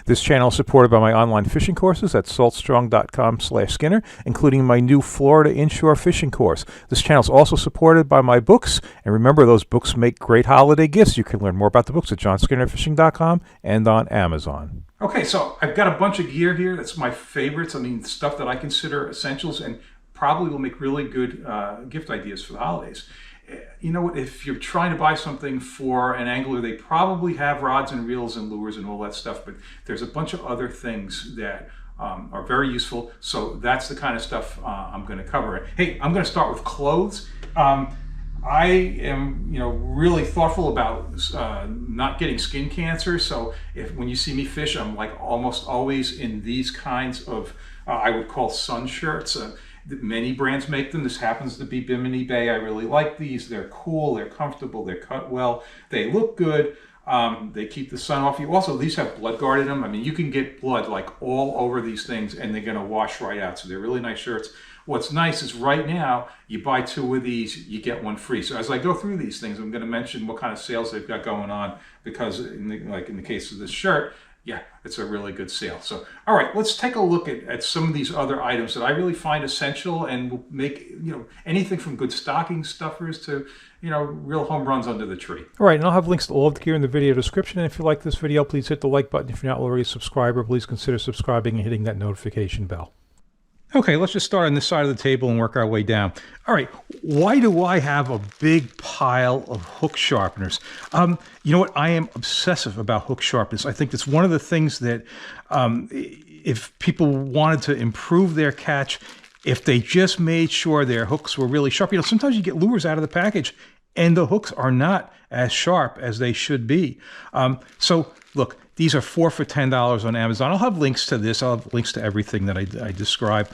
This channel is supported by my online fishing courses at saltstrong.com/Skinner, including my new Florida inshore fishing course. This channel is also supported by my books, and remember, those books make great holiday gifts. You can learn more about the books at johnskinnerfishing.com and on Amazon. Okay, so I've got a bunch of gear here. That's my favorites. I mean, stuff that I consider essentials and probably will make really good gift ideas for the holidays. You know, if you're trying to buy something for an angler, they probably have rods and reels and lures and all that stuff, but there's a bunch of other things that are very useful. So that's the kind of stuff I'm going to cover. Hey, I'm going to start with clothes. I am, really thoughtful about not getting skin cancer. So when you see me fish, I'm like almost always in these kinds of, I would call sun shirts. Many brands make them. This happens to be Bimini Bay. I really like these. They're cool, they're comfortable, they're cut well, they look good. They keep the sun off you. Also, these have blood guard in them. I mean, you can get blood like all over these things and they're going to wash right out. So they're really nice shirts. What's nice is right now, you buy 2 of these, you get 1 free. So as I go through these things, I'm going to mention what kind of sales they've got going on, because in the case of this shirt, yeah, it's a really good sale. So, all right, let's take a look at some of these other items that I really find essential and will make, anything from good stocking stuffers to, real home runs under the tree. All right, and I'll have links to all of the gear in the video description. And if you like this video, please hit the like button. If you're not already a subscriber, please consider subscribing and hitting that notification bell. Okay, let's just start on this side of the table and work our way down. All right, why do I have a big pile of hook sharpeners? You know what? I am obsessive about hook sharpeners. I think it's one of the things that if people wanted to improve their catch, if they just made sure their hooks were really sharp. Sometimes you get lures out of the package and the hooks are not as sharp as they should be. So look, these are 4 for $10 on Amazon. I'll have links to this. I'll have links to everything that I described.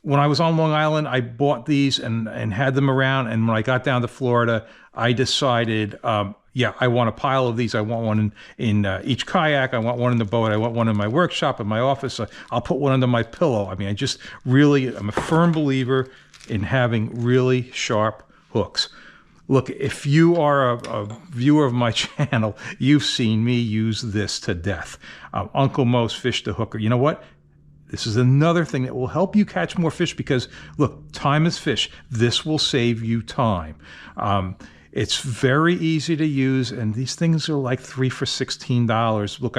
When I was on Long Island, I bought these and had them around. And when I got down to Florida, I decided, yeah, I want a pile of these. I want one in each kayak. I want one in the boat. I want one in my workshop, in my office. I'll put one under my pillow. I mean, I'm a firm believer in having really sharp hooks. Look, if you are a viewer of my channel, you've seen me use this to death. Uncle Mo's Fish to Hooker. You know what? This is another thing that will help you catch more fish because, look, time is fish. This will save you time. It's very easy to use, and these things are like 3 for $16. Look,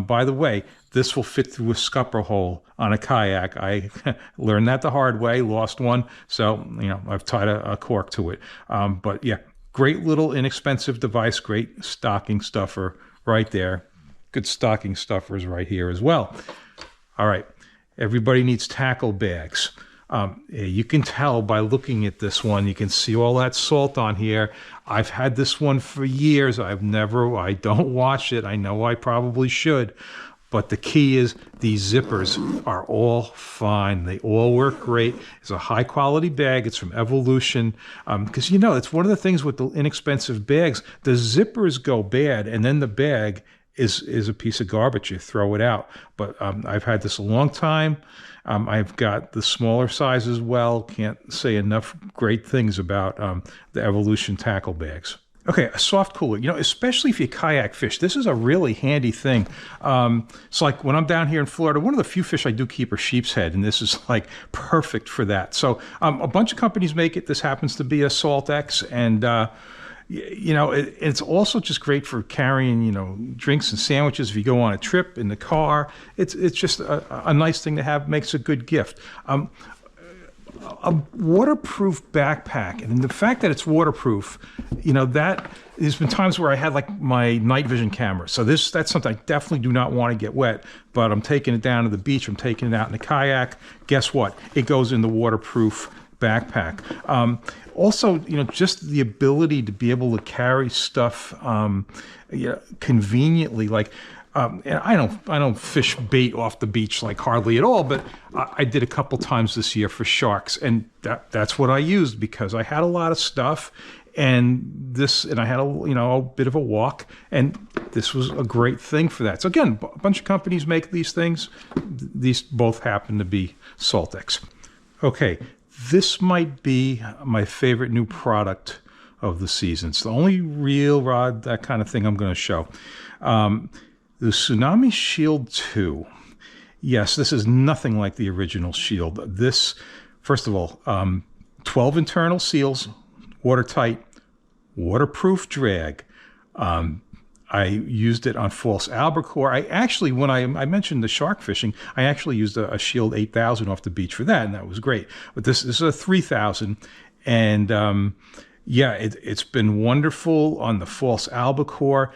by the way, this will fit through a scupper hole on a kayak. I learned that the hard way, lost one. So, I've tied a cork to it. But yeah, great little inexpensive device, great stocking stuffer right there. Good stocking stuffers right here as well. All right, everybody needs tackle bags. You can tell by looking at this one, you can see all that salt on here. I've had this one for years. I don't wash it. I know I probably should. But the key is these zippers are all fine. They all work great. It's a high quality bag. It's from Evolution. Because it's one of the things with the inexpensive bags, the zippers go bad and then the bag is a piece of garbage. You throw it out. But I've had this a long time. I've got the smaller size as well. Can't say enough great things about the Evolution tackle bags. Okay, a soft cooler. Especially if you kayak fish, this is a really handy thing. It's like when I'm down here in Florida, one of the few fish I do keep are sheep's head, and this is like perfect for that. So a bunch of companies make it. This happens to be a Salt X, and it's also just great for carrying, drinks and sandwiches if you go on a trip in the car. It's just a nice thing to have. Makes a good gift. A waterproof backpack, and the fact that it's waterproof, that there's been times where I had like my night vision camera. So that's something I definitely do not want to get wet, but I'm taking it down to the beach. I'm taking it out in the kayak. Guess what? It goes in the waterproof backpack. Also, just the ability to be able to carry stuff conveniently, like and I don't fish bait off the beach like hardly at all, but I did a couple times this year for sharks, and that's what I used because I had a lot of stuff, and I had a bit of a walk, and this was a great thing for that. So again, a bunch of companies make these things. These both happen to be Saltex. Okay, this might be my favorite new product of the season. It's the only real rod, that kind of thing I'm going to show. The Tsunami Shield 2. Yes, this is nothing like the original Shield. This, first of all, 12 internal seals, watertight, waterproof drag. I used it on false albacore. I actually, when I mentioned the shark fishing, I actually used a Shield 8000 off the beach for that, and that was great. But this is a 3000, and yeah, it's been wonderful on the false albacore.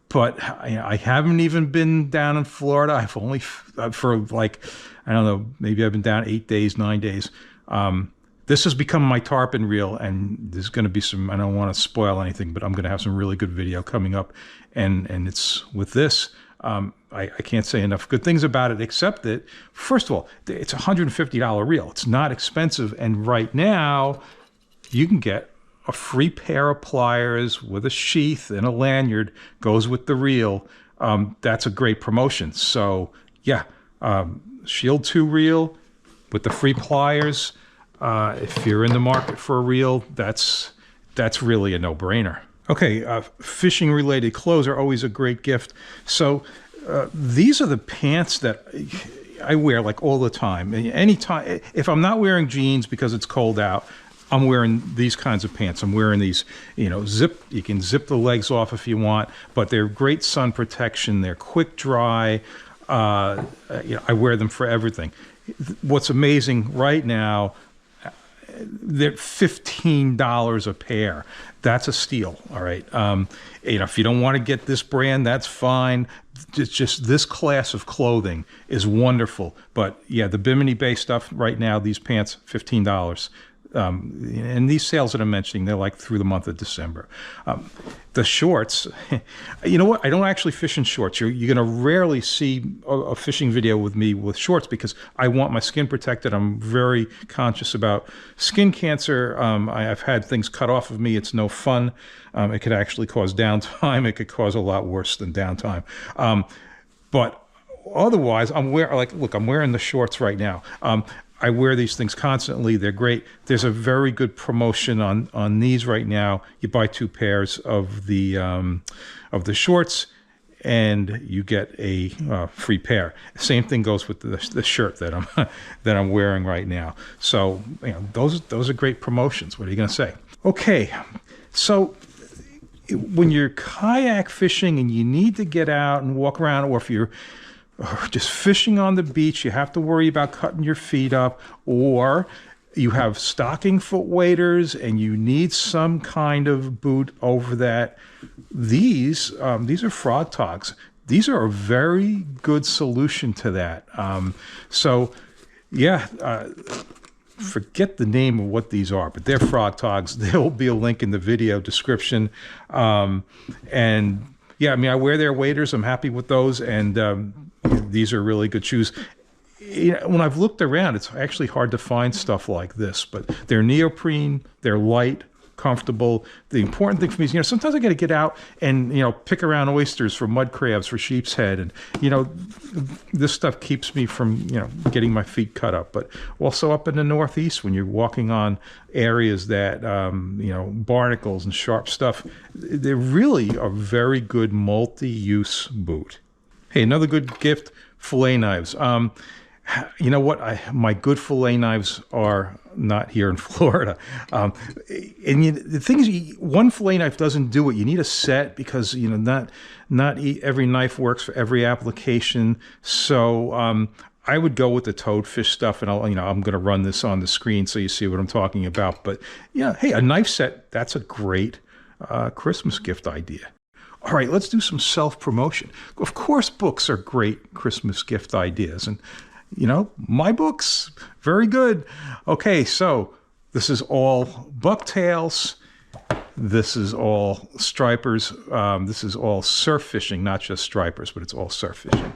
But I haven't even been down in Florida. I've only, for like, I don't know, maybe I've been down 8 days, 9 days. This has become my tarpon reel, and there's going to be some, I don't want to spoil anything, but I'm going to have some really good video coming up. And it's with this, I can't say enough good things about it, except that, first of all, it's a $150 reel. It's not expensive. And right now, you can get a free pair of pliers with a sheath and a lanyard goes with the reel. That's a great promotion. So yeah, Shield 2 reel with the free pliers. If you're in the market for a reel, that's really a no-brainer. Okay, fishing related clothes are always a great gift. So these are the pants that I wear like all the time. Anytime, if I'm not wearing jeans because it's cold out, I'm wearing these kinds of pants. I'm wearing these, you know, you can zip the legs off if you want, but they're great sun protection. They're quick dry. You know, I wear them for everything. What's amazing right now, they're $15 a pair. That's a steal, all right? You know, if you don't want to get this brand, that's fine. It's just this class of clothing is wonderful. But yeah, the Bimini Bay stuff right now, these pants, $15. And these sales that I'm mentioning, they're like through the month of December. The shorts, you know what? I don't actually fish in shorts. You're going to rarely see a fishing video with me with shorts because I want my skin protected. I'm very conscious about skin cancer. I've had things cut off of me. It's no fun. It could actually cause downtime. It could cause a lot worse than downtime. But otherwise, I'm wearing the shorts right now. I wear these things constantly. They're great. There's a very good promotion on these right now. You buy 2 pairs of the shorts, and you get a free pair. Same thing goes with the shirt that I'm wearing right now. So you know, those are great promotions. What are you going to say? Okay, so when you're kayak fishing and you need to get out and walk around, or if you're just fishing on the beach, you have to worry about cutting your feet up, or you have stocking foot waders and you need some kind of boot over that. These are Frog Togs. These are a very good solution to that. So yeah, forget the name of what these are, but they're Frog Togs. There will be a link in the video description. And yeah, I mean, I wear their waders. I'm happy with those, and these are really good shoes. You know, when I've looked around, it's actually hard to find stuff like this, but they're neoprene, they're light, comfortable. The important thing for me is, you know, sometimes I got to get out and, you know, pick around oysters for mud crabs, for sheep's head. And, you know, this stuff keeps me from, you know, getting my feet cut up. But also up in the Northeast, when you're walking on areas that, you know, barnacles and sharp stuff, they're really a very good multi-use boot. Hey, another good gift, fillet knives. You know what? My good fillet knives are not here in Florida. And the thing is, one fillet knife doesn't do it. You need a set because, you know, not every knife works for every application. So I would go with the toadfish stuff, and I'm going to run this on the screen so you see what I'm talking about. But yeah, hey, a knife set, that's a great Christmas gift idea. All right, let's do some self-promotion. Of course, books are great Christmas gift ideas, and you know, my books, very good. Okay, so this is all bucktails. This is all stripers. This is all surf fishing, not just stripers, but it's all surf fishing.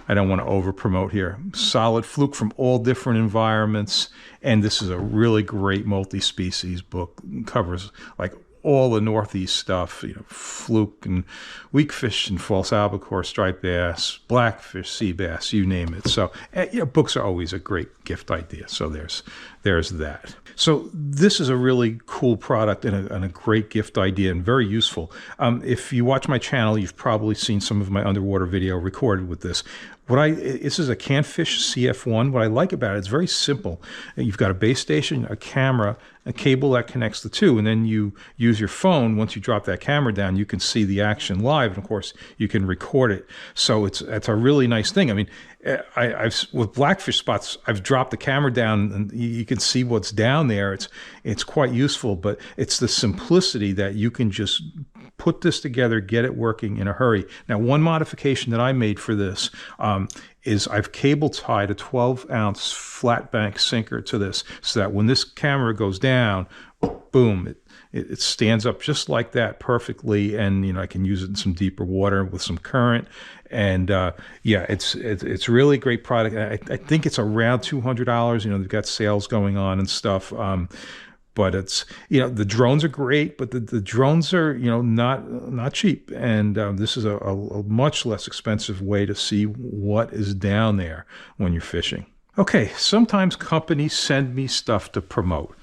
I don't want to over-promote here. Solid fluke from all different environments, and this is a really great multi-species book. It covers like all the Northeast stuff, fluke and weakfish and false albacore, striped bass, blackfish, sea bass, you name it. So, books are always a great gift idea. So there's that. So this is a really cool product and a great gift idea and very useful. If you watch my channel, you've probably seen some of my underwater video recorded with this. This is a Canfish CF1. What I like about it, it's very simple. You've got a base station, a camera, a cable that connects the two, and then you use your phone. Once you drop that camera down, you can see the action live, and of course, you can record it. So it's a really nice thing. I mean, I've with blackfish spots, I've dropped the camera down, and you can see what's down there. It's quite useful, but it's the simplicity that you can just put this together, get it working in a hurry. Now, one modification that I made for this is I've cable tied a 12-ounce flat bank sinker to this so that when this camera goes down, boom, it stands up just like that perfectly, and I can use it in some deeper water with some current. And it's really a great product. I think it's around $200. They've got sales going on and stuff. But it's, the drones are great, but the drones are, not cheap. And this is a much less expensive way to see what is down there when you're fishing. Okay, sometimes companies send me stuff to promote.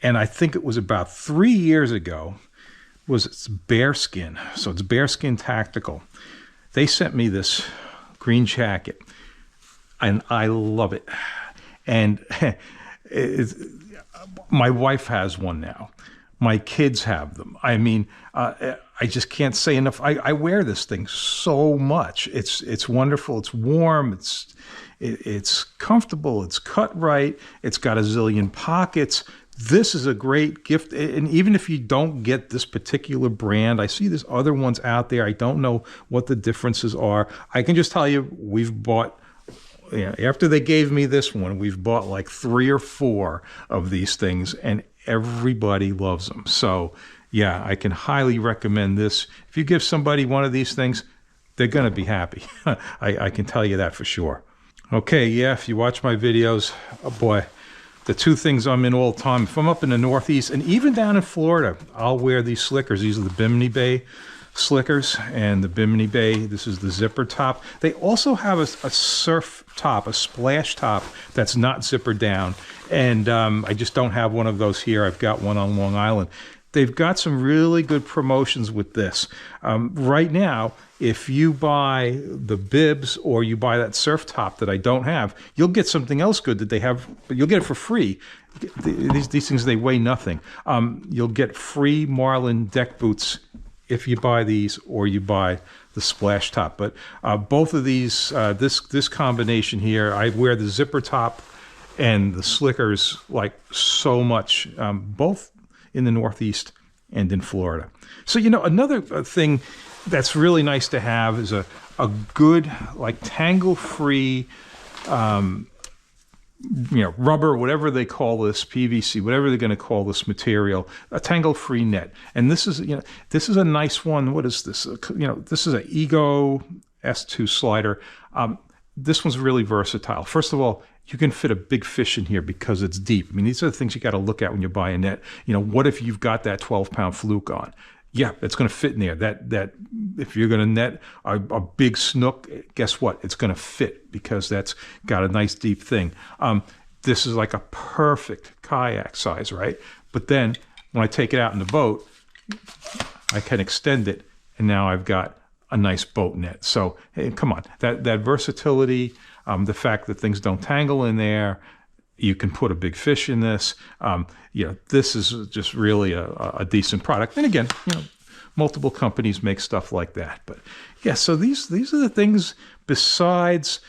And I think it was about 3 years ago, it's Bearskin. So it's Bearskin Tactical. They sent me this green jacket, and I love it. And my wife has one now. My kids have them. I mean, I just can't say enough. I wear this thing so much. It's wonderful. It's warm. It's comfortable. It's cut right. It's got a zillion pockets. This is a great gift. And even if you don't get this particular brand, I see there's other ones out there. I don't know what the differences are. I can just tell you we've bought, after they gave me this one, we've bought like 3 or 4 of these things, and everybody loves them. So yeah, I can highly recommend this. If you give somebody one of these things, they're going to be happy. I can tell you that for sure. Okay, yeah, if you watch my videos, oh boy, the 2 things I'm in all the time. If I'm up in the Northeast and even down in Florida, I'll wear these slickers. These are the Bimini Bay slickers, and the Bimini Bay, this is the zipper top. They also have a surf top, a splash top that's not zippered down, and I just don't have one of those here. I've got one on Long Island. They've got some really good promotions with this. Right now, if you buy the bibs or you buy that surf top that I don't have, you'll get something else good that they have, but you'll get it for free. These things, they weigh nothing. You'll get free Marlin deck boots if you buy these or you buy the splash top. But both of these, this combination here, I wear the zipper top and the slickers like so much, both in the Northeast and in Florida. So, another thing that's really nice to have is a good, like, tangle-free, rubber, whatever they call this, PVC, whatever they're going to call this material, a tangle-free net. And this is, this is a nice one. What is this? This is an Ego S2 slider. This one's really versatile. First of all, you can fit a big fish in here because it's deep. I mean, these are the things you got to look at when you buy a net. What if you've got that 12-pound fluke on? Yeah, it's going to fit in there. That if you're going to net a big snook, guess what? It's going to fit because that's got a nice deep thing. This is like a perfect kayak size, right? But then when I take it out in the boat, I can extend it, and now I've got a nice boat net. So hey, come on, that versatility, the fact that things don't tangle in there, you can put a big fish in this. This is just really a decent product. And again, multiple companies make stuff like that. But yeah, so these are the things besides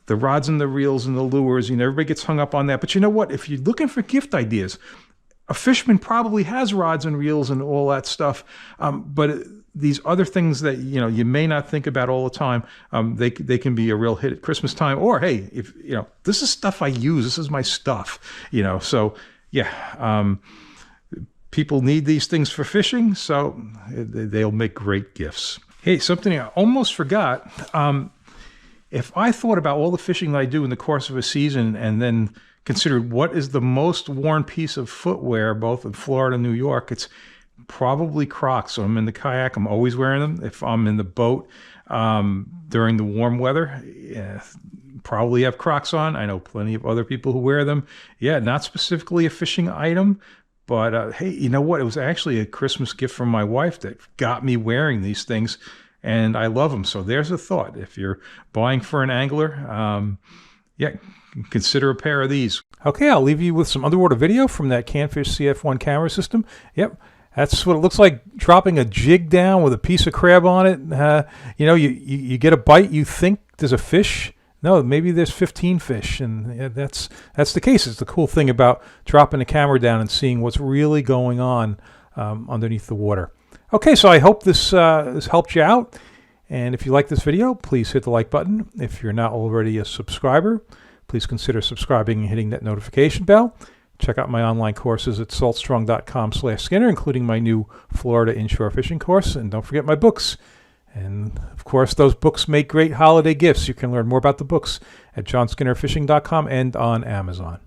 the rods and the reels and the lures. Everybody gets hung up on that. But you know what? If you're looking for gift ideas, a fisherman probably has rods and reels and all that stuff. But these other things that you may not think about all the time, they can be a real hit at Christmas time. Or hey, if this is stuff I use, this is my stuff. So yeah, people need these things for fishing, so they'll make great gifts. Hey, something I almost forgot. If I thought about all the fishing that I do in the course of a season and then considered what is the most worn piece of footwear, both in Florida and New York, it's probably Crocs. So I'm in the kayak, I'm always wearing them. If I'm in the boat during the warm weather, yeah, probably have Crocs on. I know plenty of other people who wear them. Yeah, not specifically a fishing item, but hey, you know what? It was actually a Christmas gift from my wife that got me wearing these things, and I love them. So there's a thought. If you're buying for an angler, yeah, consider a pair of these. Okay, I'll leave you with some underwater video from that Canfish CF1 camera system. Yep, that's what it looks like, dropping a jig down with a piece of crab on it. You know, you get a bite, you think there's a fish. No, maybe there's 15 fish, and that's the case. It's the cool thing about dropping the camera down and seeing what's really going on underneath the water. Okay, so I hope this helped you out. And if you like this video, please hit the like button. If you're not already a subscriber, please consider subscribing and hitting that notification bell. Check out my online courses at saltstrong.com/Skinner, including my new Florida inshore fishing course. And don't forget my books. And of course, those books make great holiday gifts. You can learn more about the books at johnskinnerfishing.com and on Amazon.